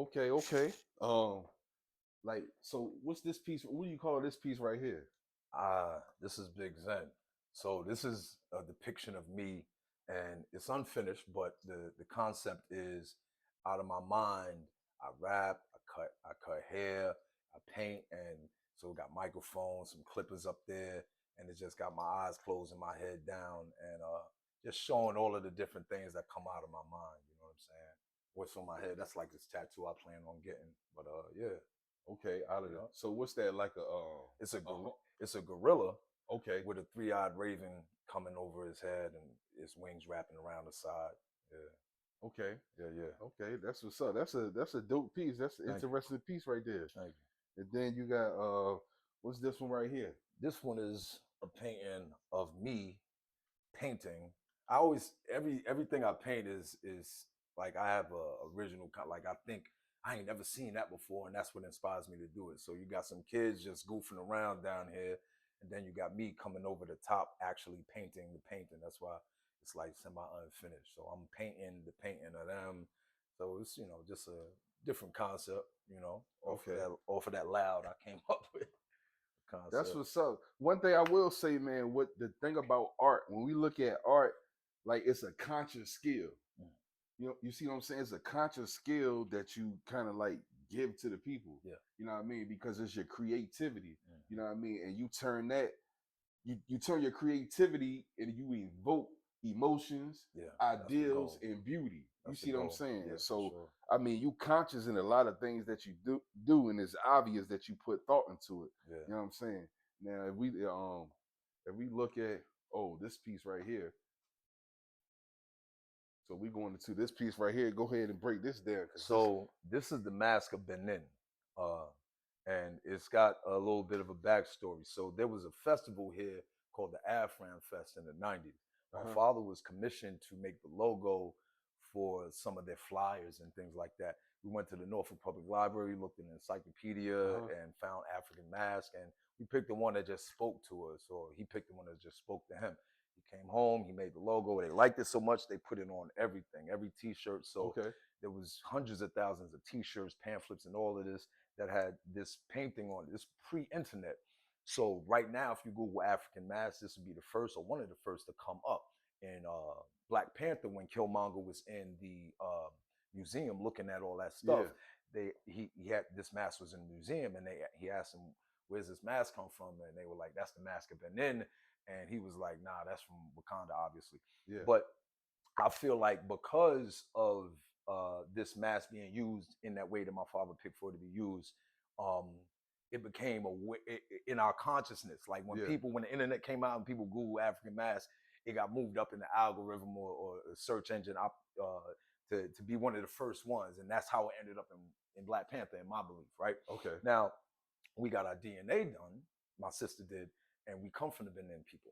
Okay, okay. Like, so what's this piece? What do you call this piece right here? This is Big Zen. So this is a depiction of me, and it's unfinished, but the concept is out of my mind. I rap, I cut hair, I paint, and so we got microphones, some clippers up there, and it's just got my eyes closed and my head down, and just showing all of the different things that come out of my mind. You know what I'm saying? What's on my head? That's like this tattoo I plan on getting. But yeah, Okay, out of the. yeah. So what's that like It's a a gor- it's a gorilla okay. with a three-eyed raven coming over his head and his wings wrapping around the side. Yeah, Okay. yeah, yeah. Okay, that's what's up. That's a dope piece. That's an Thank you, interesting piece right there. thank you. And then you got what's this one right here? This one is a painting of me painting. I always everything I paint is like I have a original like I think I ain't never seen that before, and that's what inspires me to do it. So you got some kids just goofing around down here, and then you got me coming over the top actually painting the painting. That's why it's like semi unfinished. So I'm painting the painting of them. So it's just a different concept. Okay. Off of that loud I came up with That's concept. what's up. One thing I will say, man, what the thing about art, when we look at art, like it's a conscious skill. Mm. You see what I'm saying? It's a conscious skill that you kind of like give to the people. Yeah. You know what I mean? Because it's your creativity. You Hmm. know what I mean? And you turn that, you turn your creativity and you evoke emotions, Yeah. That's the ideals, goal. and beauty. You That's the see what I'm goal. saying? Yeah, for So sure. I mean, you conscious in a lot of things that you do, and it's obvious that you put thought into it. Yeah. You know what I'm saying? Now, if we look at this piece right here, so we going into this piece right here. Go ahead and break this down because this. So this is the Mask of Benin, uh, and it's got a little bit of a backstory. So there was a festival here called the Afram Fest in the '90s. My Uh-huh. father was commissioned to make the logo for some of their flyers and things like that. We went to the Norfolk Public Library, looked in the encyclopedia, Uh-huh. and found African mask, and we picked the one that just spoke to us, or he picked the one that just spoke to him. He came home, he made the logo. They liked it so much they put it on everything, every T-shirt. So Okay. there was hundreds of thousands of T-shirts, pamphlets, and all of this that had this painting on it. This pre-internet. So right now, if you Google African mask, this would be the first or one of the first to come up. And Black Panther, when Killmonger was in the museum looking at all that Yeah. stuff, he had this mask was in the museum, and he asked him, "Where's this mask come from?" And they were like, "That's the mask of Benin." And he was like, "Nah, that's from Wakanda, obviously." Yeah. But I feel like because of this mask being used in that way that my father picked for it to be used, um, it became in our consciousness. Like Yeah. when the internet came out and people Google African mask, it got moved up in the algorithm or a search engine to be one of the first ones, and that's how it ended up in Black Panther, in my belief. Right Okay. now, we got our DNA done. My sister did, and we come from the Benin people.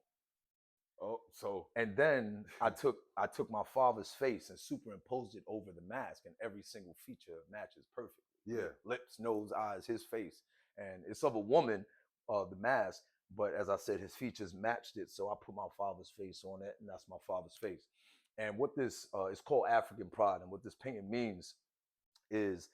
Oh, so And then I took my father's face and superimposed it over the mask, and every single feature matches perfectly. yeah. Lips, nose, eyes, his face, and it's of a woman, the mask. But as I said, his features matched it, so I put my father's face on it, and that's my father's face. And what this is called African pride, and what this painting means is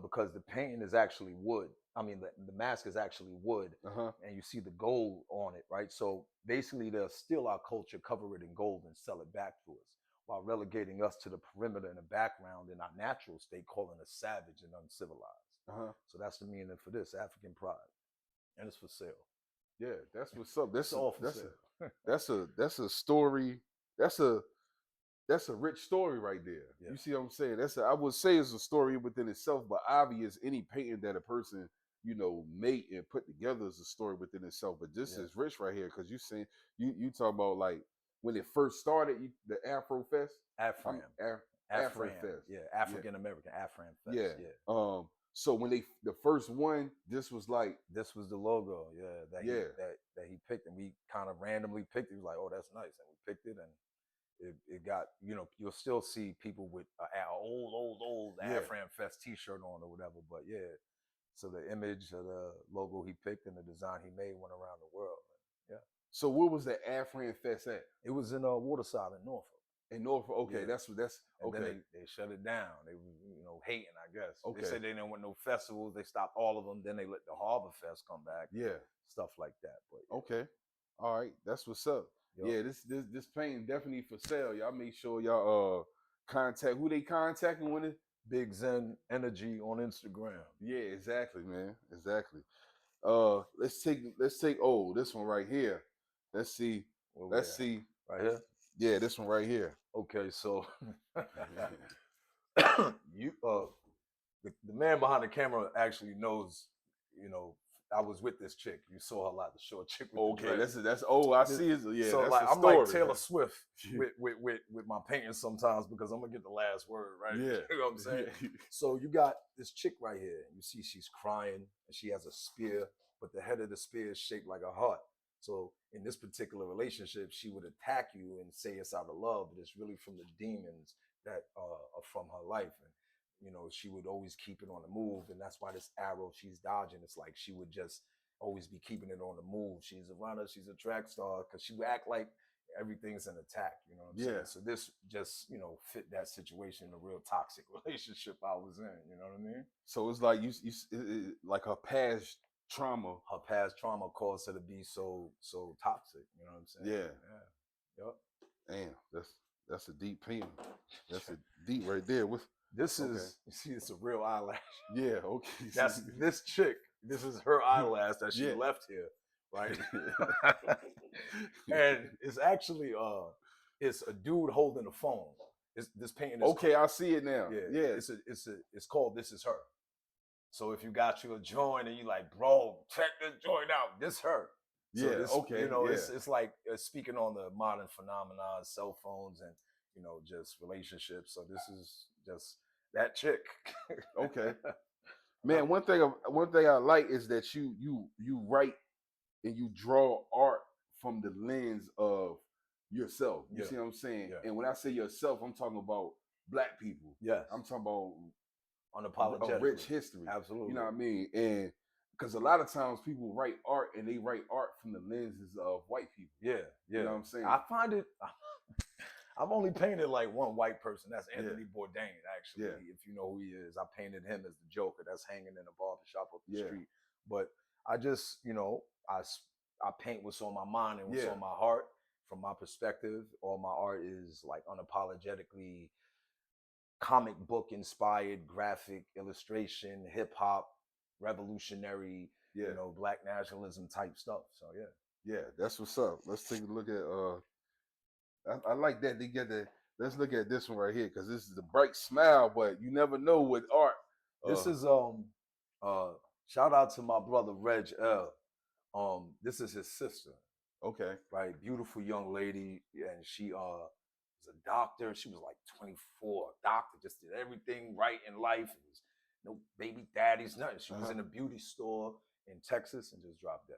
because the painting is actually wood. I mean, the mask is actually wood, Uh-huh. and you see the gold on it, right? So basically, they'll steal our culture, cover it in gold, and sell it back to us, while relegating us to the perimeter in the background in our natural state, calling us savage and uncivilized. Uh-huh. So that's the meaning for this African pride, and it's for sale. Yeah, that's what's up. It's all for sale. That's a story. That's a that's a rich story right there. Yeah, You see what I'm saying? I would say it's a story within itself, but obvious any painting that a person, made and put together is a story within itself. But this yeah. is rich right here because you talk about like when it first started, the Afro Fest. I'm Afram, Afro Afram, Fest. yeah, Yeah. African American Afram Fest, Yeah. yeah. So when the first one, this was like, This was the logo, yeah, that he yeah, that he picked, and we kind of randomly picked it. He was like, "Oh, that's nice," and we picked it, and it got you'll still see people with a old yeah. Afram Fest T-shirt on or whatever, but yeah. So the image of the logo he picked and the design he made went around the world. And yeah, So where was the Afro Fest at? it was in Waterside in Norfolk. In Norfolk, okay, Yeah. that's And then okay, they shut it down. They were, hating, I guess. They okay, said they didn't want no festivals. They stopped all of them. Then they let the Harbor Fest come back, yeah, stuff like that. But okay, all right, that's what's up. yeah, yep. Yeah, this painting definitely for sale. Y'all make sure y'all contact who they contacting when it. Big Zen Energy on Instagram. Yeah, exactly, man, exactly. Let's take this one right here. Let's see, Where we let's at? see. Right here? Yeah, this one right here. Okay, so you the man behind the camera actually knows, you know, I was with this chick. You saw her a lot, the short chick with the Okay, dreads. that's I see it. Yeah, So that's like a I'm like story. Taylor Swift with my paintings sometimes because I'm gonna get the last word, right? Yeah, You know what I'm saying? So you got this chick right here, and you see she's crying and she has a spear, but the head of the spear is shaped like a heart. So in this particular relationship, she would attack you and say it's out of love, but it's really from the demons that are from her life. And she would always keep it on the move, and that's why this arrow she's dodging. It's like she would just always be keeping it on the move. She's a runner, she's a track star, because she would act like everything's an attack. You know what I'm saying? yeah. So this just fit that situation, a real toxic relationship I was in. You know what I mean? So it's like like her past trauma. Her past trauma caused her to be so toxic. You know what I'm saying? Yeah. Yeah. Yep. Damn, that's a deep painting. That's a deep right there. With This okay. is, you see, it's a real eyelash. Yeah. Okay. That's this chick. This is her eyelash that she Yeah. left here, right? And it's actually it's a dude holding a phone. This painting is Okay, I see it now. yeah. Yeah. It's called This Is Her. So if you got you a joint and you like, bro, check this joint out, this her. So Yeah. this, Okay. Yeah. it's like speaking on the modern phenomenon, cell phones and just relationships. So this is just that chick. Okay. Man, one thing I like is that you write and you draw art from the lens of yourself. You Yeah. see what I'm saying? Yeah. And when I say yourself, I'm talking about Black people. Yes. I'm talking about Unapologetically. a rich history. Absolutely. You know what I mean? And because a lot of times people write art and they write art from the lenses of white people. Yeah. Yeah. You know what I'm saying? I find it. I've only painted like one white person. That's Anthony Bourdain, actually. Yeah. If you know who he is, I painted him as the Joker that's hanging in a barbershop up the Yeah. street. But I just, I paint what's on my mind and what's Yeah. on my heart. From my perspective, all my art is like unapologetically comic book inspired, graphic illustration, hip hop, revolutionary, Yeah. Black nationalism type stuff. So yeah. Yeah, that's what's up. Let's take a look at I like that they get the let's look at this one right here because this is a bright smile, but you never know with art. This is shout out to my brother Reg L. This is his sister. Okay. Right, beautiful young lady, and she was a doctor. She was like 24, doctor, just did everything right in life. It was no baby daddies, nothing. She was in a beauty store in Texas and just dropped dead.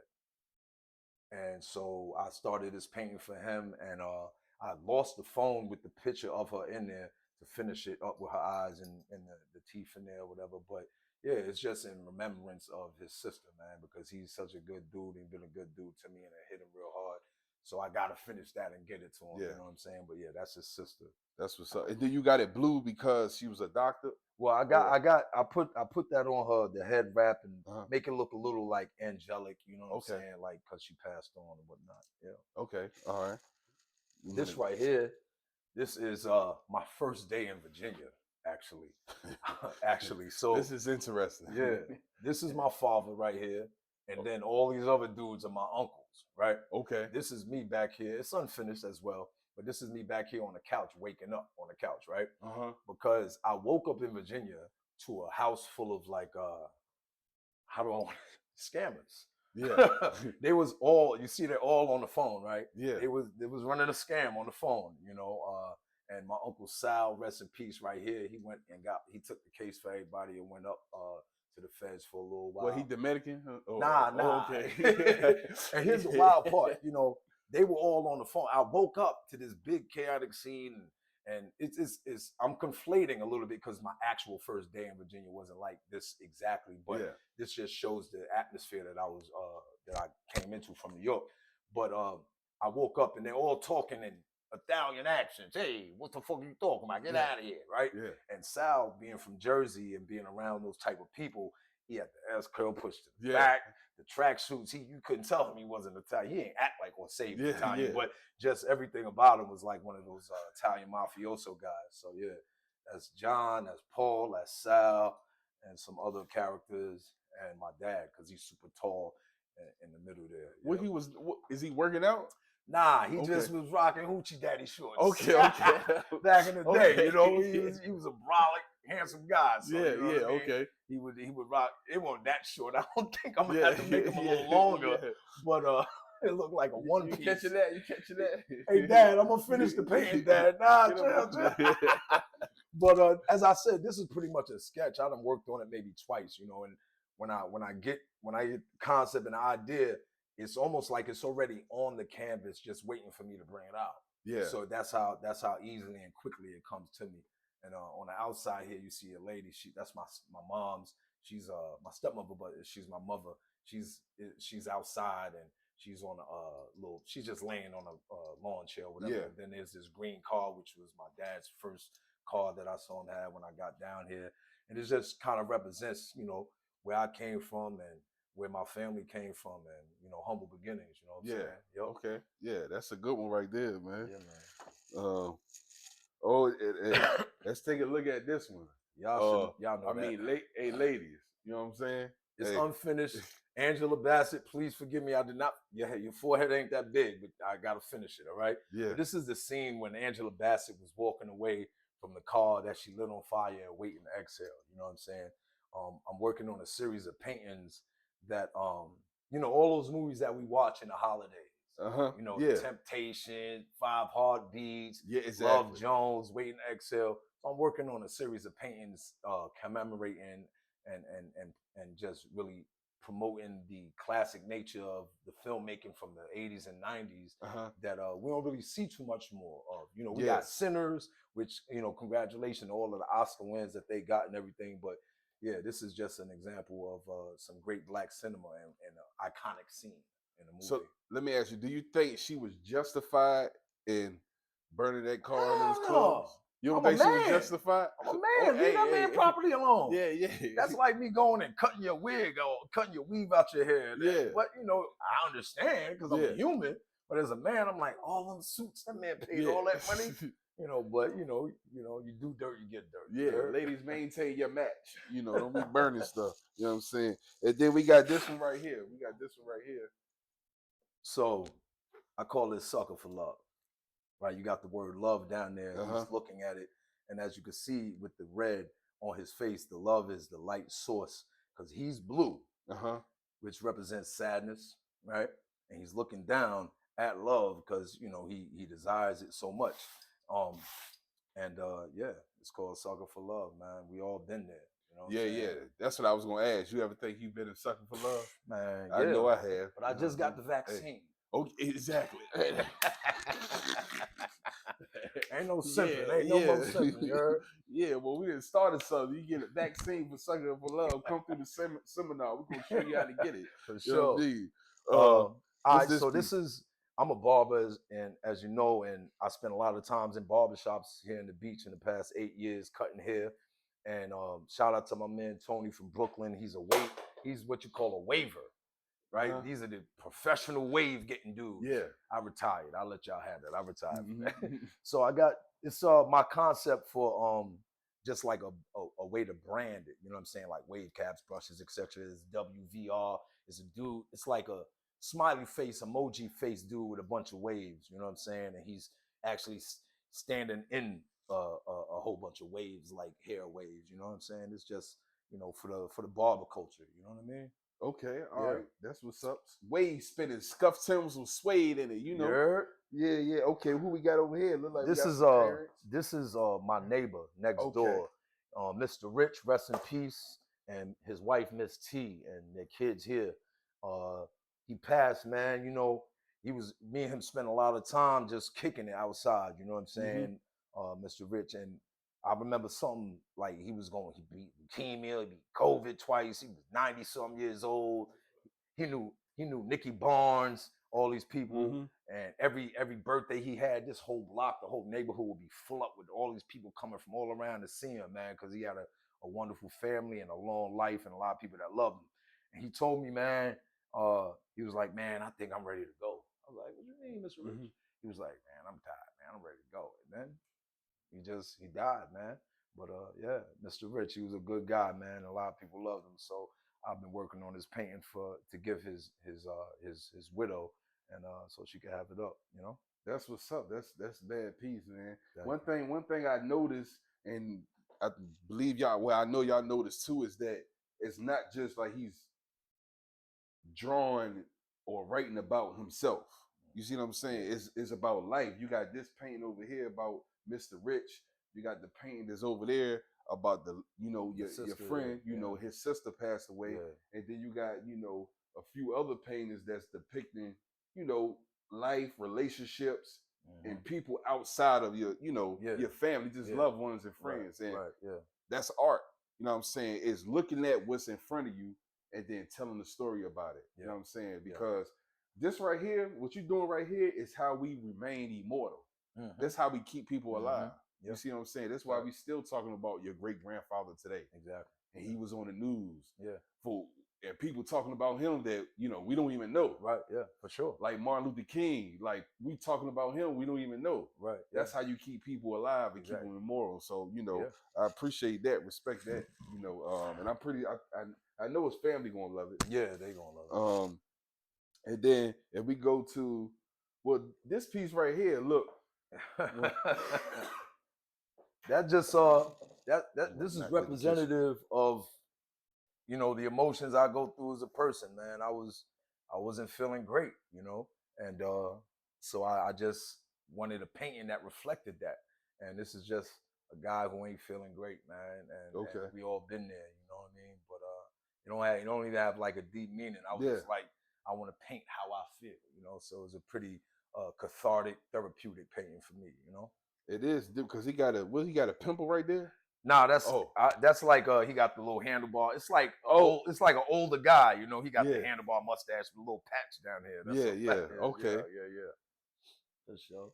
And so I started this painting for him, and I lost the phone with the picture of her in there to finish it up with her eyes and the teeth in there or whatever. But yeah, it's just in remembrance of his sister, man, because he's such a good dude and been a good dude to me, and it hit him real hard. So I gotta finish that and get it to him. Yeah. You know what I'm saying? But yeah, that's his sister. That's what's up. And then you got it blue because she was a doctor. Well, I put that on her, the head wrap, and make it look a little like angelic. You know what I'm saying? Like because she passed on and whatnot. Yeah. Okay. All right. This right here, this is my first day in Virginia. Actually, so this is interesting. Yeah, this is my father right here, and then all these other dudes are my uncles. Right. Okay. This is me back here. It's unfinished as well. But this is me back here on the couch, waking up on the couch, right? Because I woke up in Virginia to a house full of like, how do I want scammers? Yeah. They was all, you see, they're all on the phone, right? Yeah. They was running a scam on the phone, and my uncle Sal, rest in peace, right here. He took the case for everybody and went up to the feds for a little while. Well, he Dominican? Nah. Oh, okay. And here's the wild part, they were all on the phone. I woke up to this big chaotic scene, and it's I'm conflating a little bit because my actual first day in Virginia wasn't like this exactly, but this just shows the atmosphere that I came into from New York. But I woke up and they're all talking, and Italian accents. Hey, what the fuck are you talking about? Get out of here, right? Yeah. And Sal, being from Jersey and being around those type of people, he had the S curl pushed to the Yeah. back, the track suits. You couldn't tell him he wasn't Italian. He ain't act like or say Yeah, Italian, yeah. but just everything about him was like one of those Italian mafioso guys. So yeah, that's John, that's Paul, that's Sal, and some other characters, and my dad because he's super tall in the middle there. What Yep. he was? Is he working out? Nah, he Okay. just was rocking hoochie daddy shorts. Okay, okay. Back in the day, Okay. you know, he was a brolic, handsome guy. So, Yeah, you know yeah, what I mean? okay. He would rock. It wasn't that short. I don't think I'm gonna Yeah, have to make him a little yeah, longer. yeah. But it looked like a one You piece. catching that? You catching that? Hey, Dad, I'm gonna finish the painting, Dad. Nah, Get him chill, up chill. there. But as I said, this is pretty much a sketch. I done worked on it maybe twice, you know. And when I get the concept and the idea, it's almost like it's already on the canvas, just waiting for me to bring it out. Yeah. So that's how easily and quickly it comes to me. And on the outside here, you see a lady. That's my mom's. She's my stepmother, but she's my mother. She's outside and she's on a little. She's just laying on a lawn chair, or whatever. Yeah. And then there's this green car, which was my dad's first car that I saw him have when I got down here, and it just kind of represents, you know, where I came from and where my family came from, and you know, humble beginnings. You know what I'm saying? Yep. Okay. Yeah, that's a good one right there, man. Yeah, man. Let's take a look at this one. Y'all know I that. mean, hey, ladies, you know what I'm saying? It's Hey. unfinished. Angela Bassett, please forgive me. I did not. Your forehead ain't that big, but I gotta finish it. All right. Yeah. But this is the scene when Angela Bassett was walking away from the car that she lit on fire and waiting to exhale. You know what I'm saying? I'm working on a series of paintings that you know, all those movies that we watch in the holidays. You know, Yeah. Temptation, Five Heartbeats, Yeah, exactly. Love Jones, Waiting to Exhale. So I'm working on a series of paintings commemorating and just really promoting the classic nature of the filmmaking from the 80s and 90s that we don't really see too much more of. You know, we got Sinners, which, you know, congratulations to all of the Oscar wins that they got and everything. But yeah, this is just an example of some great black cinema and an iconic scene in the movie. So let me ask you, do you think she was justified in burning that car in those clothes? You don't think she was justified? I'm a man. Leave that man property alone. Yeah, yeah. That's like me going and cutting your wig or cutting your weave out your hair. Yeah. But, you know, I understand because I'm a human. But as a man, I'm like, all them suits, that man paid all that money. You know, but, you know, you do dirt, you get dirt. Yeah, ladies, maintain your match. You know, don't be burning stuff. You know what I'm saying? And then we got this one right here. So I call this Sucker for Love. Right, you got the word love down there. He's looking at it, and as you can see with the red on his face, the love is the light source because he's blue, which represents sadness, right? And he's looking down at love because, you know, he desires it so much. Yeah, it's called Sucker for Love, man. We all been there. You know what I'm saying? Yeah. That's what I was gonna ask. You ever think you've been a sucker for love? Man, I know I have. But I just got the vaccine. Hey. Oh, exactly. Ain't no simping. Ain't no more simping. You heard? Yeah, well, we done started something. You get a vaccine for sucker for love. Come through the seminar. We're gonna show you how to get it. For sure. All right, so this is, I'm a barber, and as you know, and I spent a lot of times in barbershops here in the beach in the past 8 years cutting hair. And shout out to my man Tony from Brooklyn. He's what you call a waver, right? These are the professional wave getting dudes. Yeah. I retired. I'll let y'all have that. I retired. So I got, it's my concept for just like a way to brand it. You know what I'm saying? Like wave caps, brushes, etc. Is WVR. Is a dude. It's like a smiley face, emoji face dude with a bunch of waves. You know what I'm saying? And he's actually standing in a whole bunch of waves, like hair waves. You know what I'm saying? It's just, you know, for the barber culture. You know what I mean? Okay, all right. That's what's up. Wave spinning, scuffed Timbs with suede in it, you know. Yeah. Okay, who we got over here? Look like this is my neighbor next door, Mr. Rich, rest in peace, and his wife Miss T, and their kids here. He passed, man. You know, me and him spent a lot of time just kicking it outside. You know what I'm saying, Mr. Rich, and I remember something like he beat leukemia, he beat COVID twice. He was 90-something years old. He knew Nicky Barnes, all these people, Mm-hmm. and every birthday he had, this whole block, the whole neighborhood would be full up with all these people coming from all around to see him, man, because he had a wonderful family and a long life and a lot of people that loved him. And he told me, man, he was like, man, I think I'm ready to go. I was like, what do you mean, Mr. Rich? Mm-hmm. He was like, man, I'm tired, man, I'm ready to go. And then he died, man. But yeah, Mr. Rich, he was a good guy, man. A lot of people loved him. So I've been working on this painting to give his widow, and so she could have it up, you know. That's what's up. That's bad piece, man. Thank you. One thing I noticed, and I believe y'all, well, I know y'all noticed too, is that it's not just like he's drawing or writing about himself. You see what I'm saying? It's about life. You got this painting over here about Mr. Rich. You got the painting that's over there about the your sister, friend. yeah. His sister passed away, Yeah. and then you got a few other paintings that's depicting life, relationships, and people outside of your your family, just loved ones and friends. And that's art. You know what I'm saying? It's looking at what's in front of you and then telling the story about it. You know what I'm saying? Because this right here, what you're doing right here is how we remain immortal. That's how we keep people alive. You see what I'm saying? That's why we still talking about your great grandfather today. Exactly. And he was on the news. Yeah. And people talking about him that, we don't even know. Right, yeah, for sure. Like Martin Luther King, like we talking about him, we don't even know. Right. That's how you keep people alive and keep them immortal. So, I appreciate that, respect that, and I'm pretty I know his family gonna love it. Yeah, they gonna love it. And then if we go to this piece right here, look. That just this is representative of the emotions I go through as a person, man. I wasn't feeling great, and so I just wanted a painting that reflected that. And this is just a guy who ain't feeling great, man. And we all been there, you know what I mean? But you don't even have like a deep meaning. I was just like, I want to paint how I feel, So it's a pretty cathartic, therapeutic painting for me, It is, dude, because he got a pimple right there. Nah, that's like he got the little handlebar. It's like it's like an older guy, He got the handlebar mustache with a little patch down here. That's okay. Yeah. For sure.